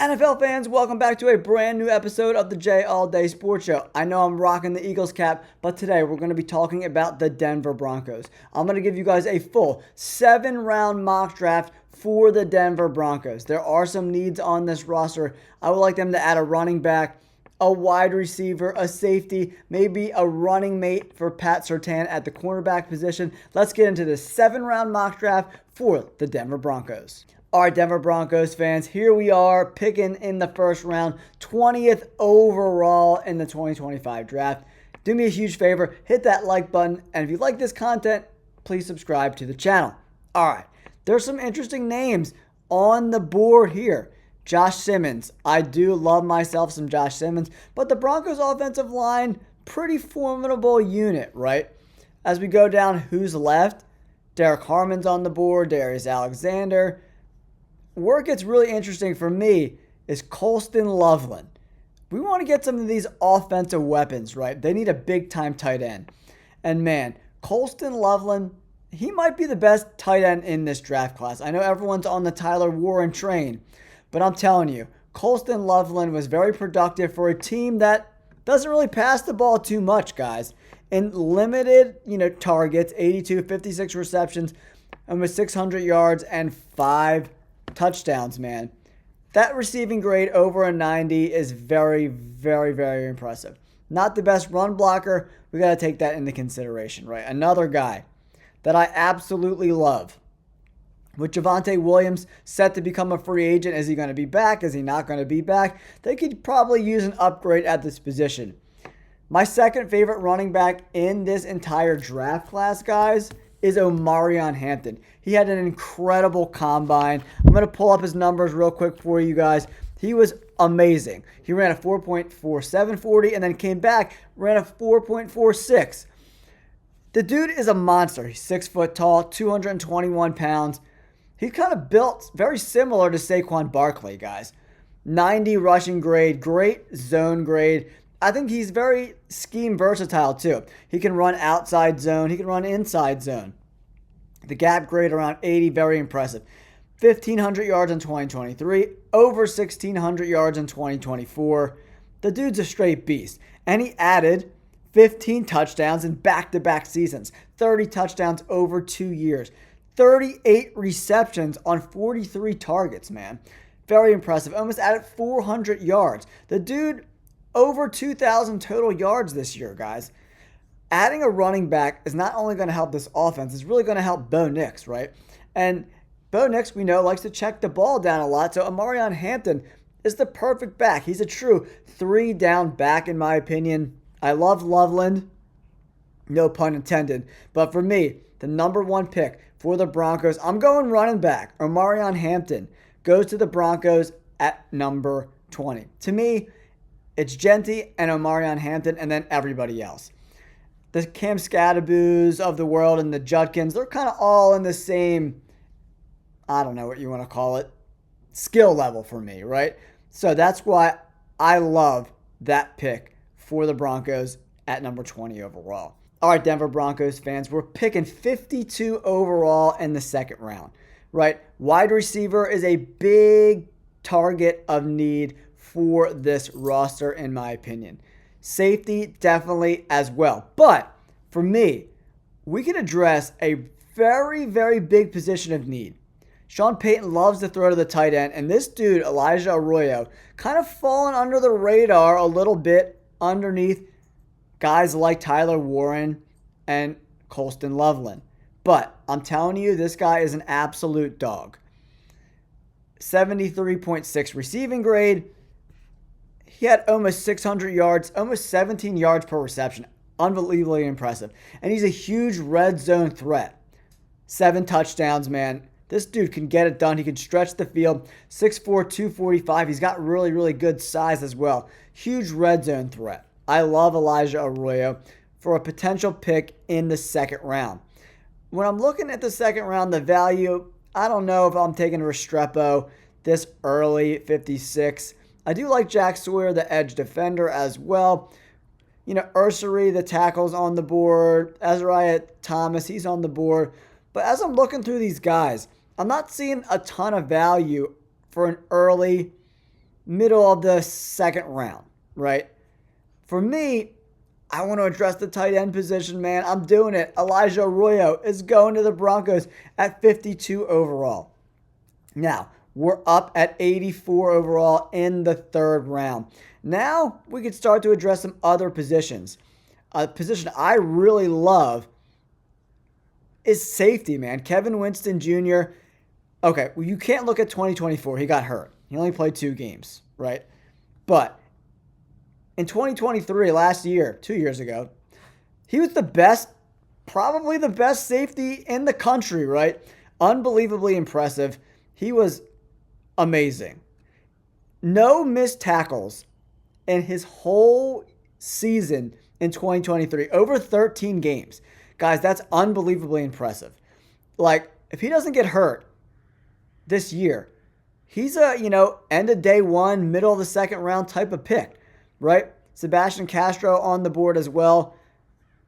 NFL fans, welcome back to a brand new episode of the J All Day Sports Show. I know I'm rocking the Eagles cap, but today we're going to be talking about the Denver Broncos. I'm going to give you guys a full 7-round mock draft for the Denver Broncos. There are some needs on this roster. I would like them to add a running back, a wide receiver, a safety, maybe a running mate for Pat Surtain at the cornerback position. Let's get into the 7-round mock draft for the Denver Broncos. All right, Denver Broncos fans, here we are picking in the first round, 20th overall in the 2025 draft. Do me a huge favor, hit that like button, and if you like this content, please subscribe to the channel. All right, there's some interesting names on the board here. Josh Simmons. I do love myself some Josh Simmons, but the Broncos offensive line, pretty formidable unit, right? As we go down, who's left? Derek Harmon's on the board, Darius Alexander. Where it gets really interesting for me is Colston Loveland. We want to get some of these offensive weapons, right? They need a big-time tight end. And man, Colston Loveland, he might be the best tight end in this draft class. I know everyone's on the Tyler Warren train, but I'm telling you, Colston Loveland was very productive for a team that doesn't really pass the ball too much, guys. In limited, targets, 82, 56 receptions, and with 600 yards and 5 touchdowns, man. That receiving grade over a 90 is very, very, very impressive. Not the best run blocker. We got to take that into consideration, right? Another guy that I absolutely love. With Javonte Williams set to become a free agent, is he going to be back? Is he not going to be back? They could probably use an upgrade at this position. My second favorite running back in this entire draft class, guys, is Omarion Hampton. He had an incredible combine. I'm going to pull up his numbers real quick for you guys. He was amazing. He ran a 4.4740 and then came back, ran a 4.46. The dude is a monster. He's 6 foot tall, 221 pounds. He's kind of built very similar to Saquon Barkley, guys. 90 rushing grade, great zone grade. I think he's very scheme versatile too. He can run outside zone. He can run inside zone. The gap grade around 80, very impressive. 1,500 yards in 2023, over 1,600 yards in 2024. The dude's a straight beast. And he added 15 touchdowns in back-to-back seasons. 30 touchdowns over 2 years. 38 receptions on 43 targets, man. Very impressive. Almost added 400 yards. The dude, over 2,000 total yards this year, guys. Adding a running back is not only going to help this offense, it's really going to help Bo Nix, right? And Bo Nix, we know, likes to check the ball down a lot, so Omarion Hampton is the perfect back. He's a true 3-down back, in my opinion. I love Loveland, no pun intended, but for me, the number one pick for the Broncos, I'm going running back. Omarion Hampton goes to the Broncos at number 20. To me, it's Genty and Omarion Hampton and then everybody else. The Cam Scadaboos of the world and the Judkins, they're kind of all in the same, I don't know what you want to call it, skill level for me, right? So that's why I love that pick for the Broncos at number 20 overall. All right, Denver Broncos fans, we're picking 52 overall in the second round, right? Wide receiver is a big target of need for this roster, in my opinion. Safety, definitely as well. But for me, we can address a very, very big position of need. Sean Payton loves to throw to the tight end, and this dude, Elijah Arroyo, kind of fallen under the radar a little bit underneath guys like Tyler Warren and Colston Loveland. But I'm telling you, this guy is an absolute dog. 73.6 receiving grade. He had almost 600 yards, almost 17 yards per reception. Unbelievably impressive. And he's a huge red zone threat. 7 touchdowns, man. This dude can get it done. He can stretch the field. 6'4", 245. He's got really, really good size as well. Huge red zone threat. I love Elijah Arroyo for a potential pick in the second round. When I'm looking at the second round, the value, I don't know if I'm taking Restrepo this early, 56. I do like Jack Sawyer, the edge defender, as well. Ursary, the tackle's on the board. Azariah Thomas, he's on the board. But as I'm looking through these guys, I'm not seeing a ton of value for an early middle of the second round, right? For me, I want to address the tight end position, man. I'm doing it. Elijah Arroyo is going to the Broncos at 52 overall. Now, we're up at 84 overall in the third round. Now, we can start to address some other positions. A position I really love is safety, man. Kevin Winston Jr. Okay, well, you can't look at 2024. He got hurt. He only played 2 games, right? But in 2023, last year, 2 years ago, he was the best, probably the best safety in the country, right? Unbelievably impressive. He was amazing. No missed tackles in his whole season in 2023. Over 13 games. Guys, that's unbelievably impressive. Like, if he doesn't get hurt this year, he's a, end of day one, middle of the second round type of pick, right? Sebastian Castro on the board as well.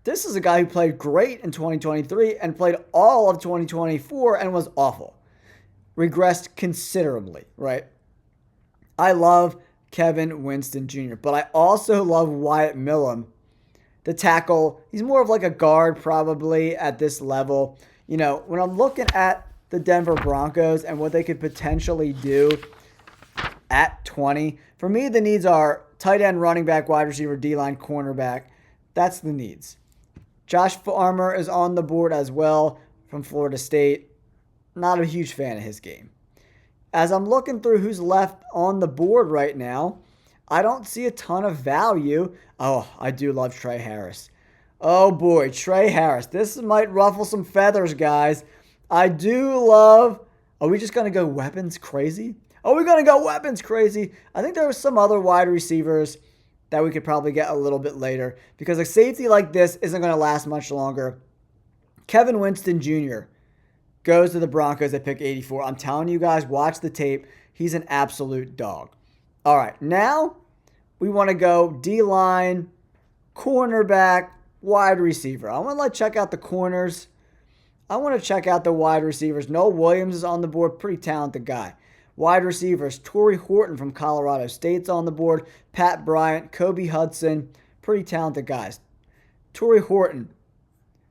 This is a guy who played great in 2023 and played all of 2024 and was awful. Regressed considerably, right? I love Kevin Winston Jr., but I also love Wyatt Millam, the tackle. He's more of like a guard probably at this level. When I'm looking at the Denver Broncos and what they could potentially do at 20, for me the needs are tight end, running back, wide receiver, D-line, cornerback. That's the needs. Josh Farmer is on the board as well from Florida State. Not a huge fan of his game. As I'm looking through who's left on the board right now, I don't see a ton of value. Oh, I do love Trey Harris. Oh boy, Trey Harris. This might ruffle some feathers, guys. I do love... Are we just going to go weapons crazy? Are we going to go weapons crazy? I think there are some other wide receivers that we could probably get a little bit later because a safety like this isn't going to last much longer. Kevin Winston Jr. goes to the Broncos at pick 84. I'm telling you guys, watch the tape. He's an absolute dog. All right, now we want to go D-line, cornerback, wide receiver. I want to check out the corners. I want to check out the wide receivers. Noah Williams is on the board. Pretty talented guy. Wide receivers, Torrey Horton from Colorado State's on the board. Pat Bryant, Kobe Hudson. Pretty talented guys. Torrey Horton,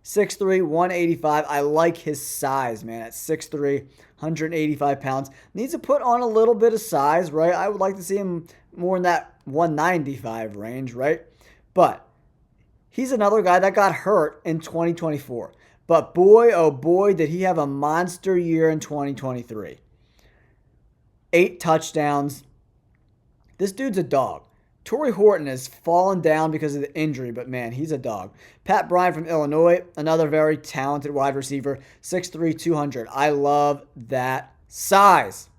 6'3", 185. I like his size, man. At 6'3", 185 pounds. Needs to put on a little bit of size, right? I would like to see him more in that 195 range, right? But he's another guy that got hurt in 2024. But boy, oh boy, did he have a monster year in 2023. 8 touchdowns. This dude's a dog. Torrey Horton has fallen down because of the injury, but man, he's a dog. Pat Bryant from Illinois, another very talented wide receiver, 6'3", 200. I love that size.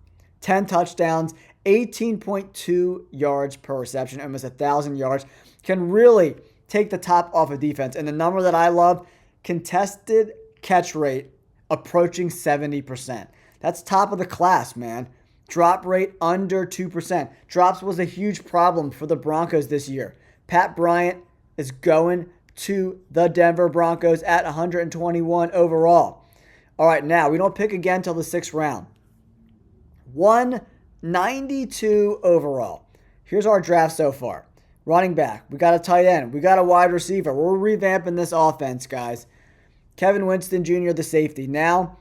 10 touchdowns, 18.2 yards per reception, almost 1,000 yards. Can really take the top off of defense. And the number that I love, contested catch rate approaching 70%. That's top of the class, man. Drop rate under 2%. Drops was a huge problem for the Broncos this year. Pat Bryant is going to the Denver Broncos at 121 overall. All right, now we don't pick again till the 6th round. 192 overall. Here's our draft so far. Running back. We got a tight end. We got a wide receiver. We're revamping this offense, guys. Kevin Winston Jr., the safety. Now,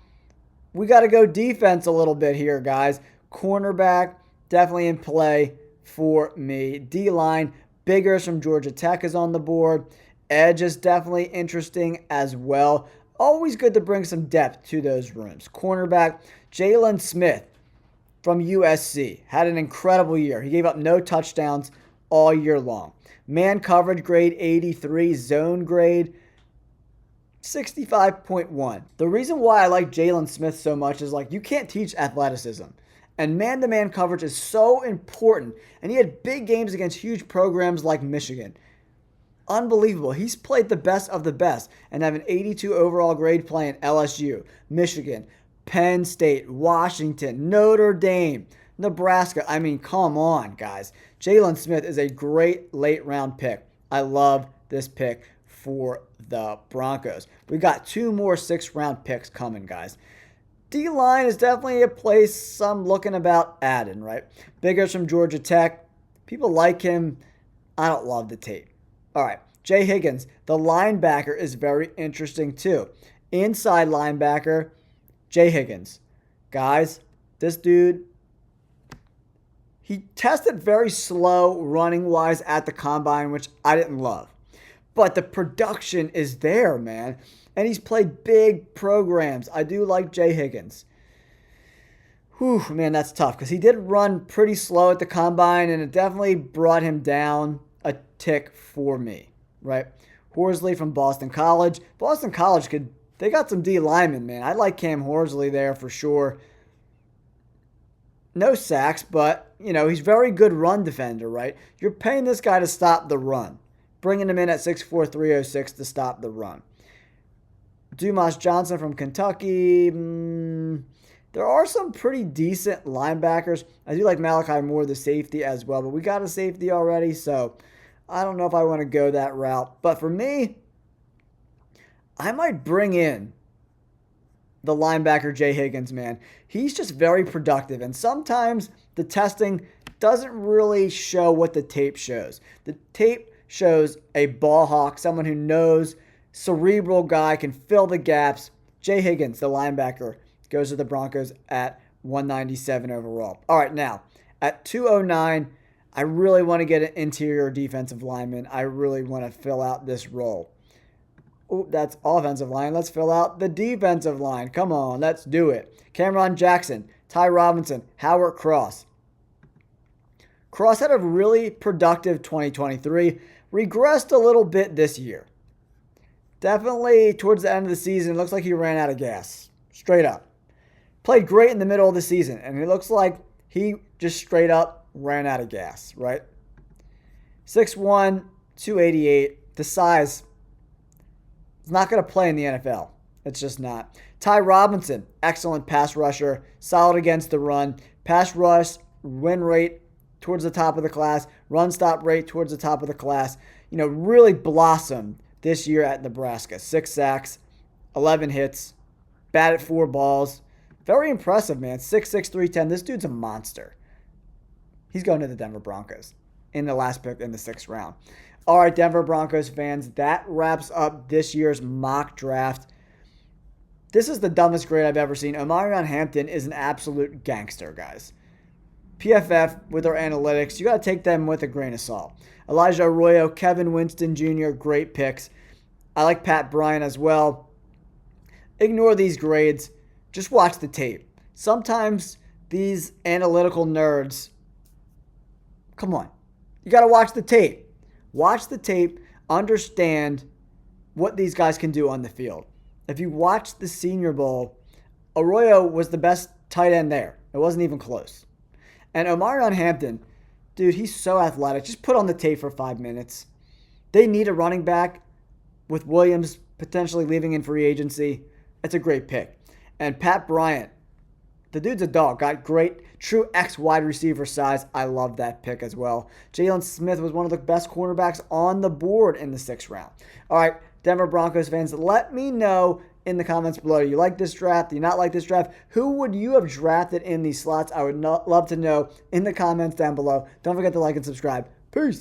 we got to go defense a little bit here, guys. Cornerback, definitely in play for me. D-line, Biggers from Georgia Tech is on the board. Edge is definitely interesting as well. Always good to bring some depth to those rooms. Cornerback, Jalen Smith from USC. Had an incredible year. He gave up no touchdowns all year long. Man coverage grade 83, zone grade 65.1. The reason why I like Jalen Smith so much is you can't teach athleticism. And man-to-man coverage is so important. And he had big games against huge programs like Michigan. Unbelievable. He's played the best of the best and have an 82 overall grade playing LSU, Michigan, Penn State, Washington, Notre Dame, Nebraska. I mean, come on, guys. Jalen Smith is a great late-round pick. I love this pick for the Broncos. We got 2 more 6th-round picks coming, guys. D-line is definitely a place I'm looking about adding, right? Biggers from Georgia Tech. People like him. I don't love the tape. All right. Jay Higgins, the linebacker, is very interesting too. Inside linebacker, Jay Higgins. Guys, this dude, he tested very slow running-wise at the combine, which I didn't love. But the production is there, man. And he's played big programs. I do like Jay Higgins. Whew, man, that's tough because he did run pretty slow at the combine, and it definitely brought him down a tick for me, right? Horsley from Boston College. Boston College they got some D linemen, man. I like Cam Horsley there for sure. No sacks, but, he's very good run defender, right? You're paying this guy to stop the run. Bringing him in at 6'4", 306 to stop the run. Dumas Johnson from Kentucky. There are some pretty decent linebackers. I do like Malachi Moore, the safety, as well. But we got a safety already, so I don't know if I want to go that route. But for me, I might bring in the linebacker Jay Higgins, man. He's just very productive. And sometimes the testing doesn't really show what the tape shows. The tape shows a ball hawk, someone who knows, cerebral guy, can fill the gaps. Jay Higgins, the linebacker, goes to the Broncos at 197 overall. All right, now, at 209, I really want to get an interior defensive lineman. I really want to fill out this role. Oh, that's offensive line. Let's fill out the defensive line. Come on, let's do it. Cameron Jackson, Ty Robinson, Howard Cross. Cross had a really productive 2023. Regressed a little bit this year. Definitely towards the end of the season, it looks like he ran out of gas. Straight up. Played great in the middle of the season, and it looks like he just straight up ran out of gas, right? 6'1", 288. The size is not going to play in the NFL. It's just not. Ty Robinson, excellent pass rusher, solid against the run. Pass rush, win rate towards the top of the class. Run stop rate towards the top of the class. Really blossomed this year at Nebraska. 6 sacks, 11 hits, batted 4 balls. Very impressive, man. 6'6", 310. This dude's a monster. He's going to the Denver Broncos in the last pick in the 6th round. All right, Denver Broncos fans, that wraps up this year's mock draft. This is the dumbest grade I've ever seen. Omarion Hampton is an absolute gangster, guys. PFF, with their analytics, you got to take them with a grain of salt. Elijah Arroyo, Kevin Winston Jr., great picks. I like Pat Bryant as well. Ignore these grades. Just watch the tape. Sometimes these analytical nerds, come on. You got to watch the tape. Watch the tape. Understand what these guys can do on the field. If you watch the Senior Bowl, Arroyo was the best tight end there. It wasn't even close. And Omarion Hampton, dude, he's so athletic. Just put on the tape for 5 minutes. They need a running back with Williams potentially leaving in free agency. It's a great pick. And Pat Bryant, the dude's a dog. Got great, true X wide receiver size. I love that pick as well. Jalen Smith was one of the best cornerbacks on the board in the 6th round. All right, Denver Broncos fans, let me know in the comments below. Do you like this draft? Do you not like this draft? Who would you have drafted in these slots? I would love to know in the comments down below. Don't forget to like and subscribe. Peace.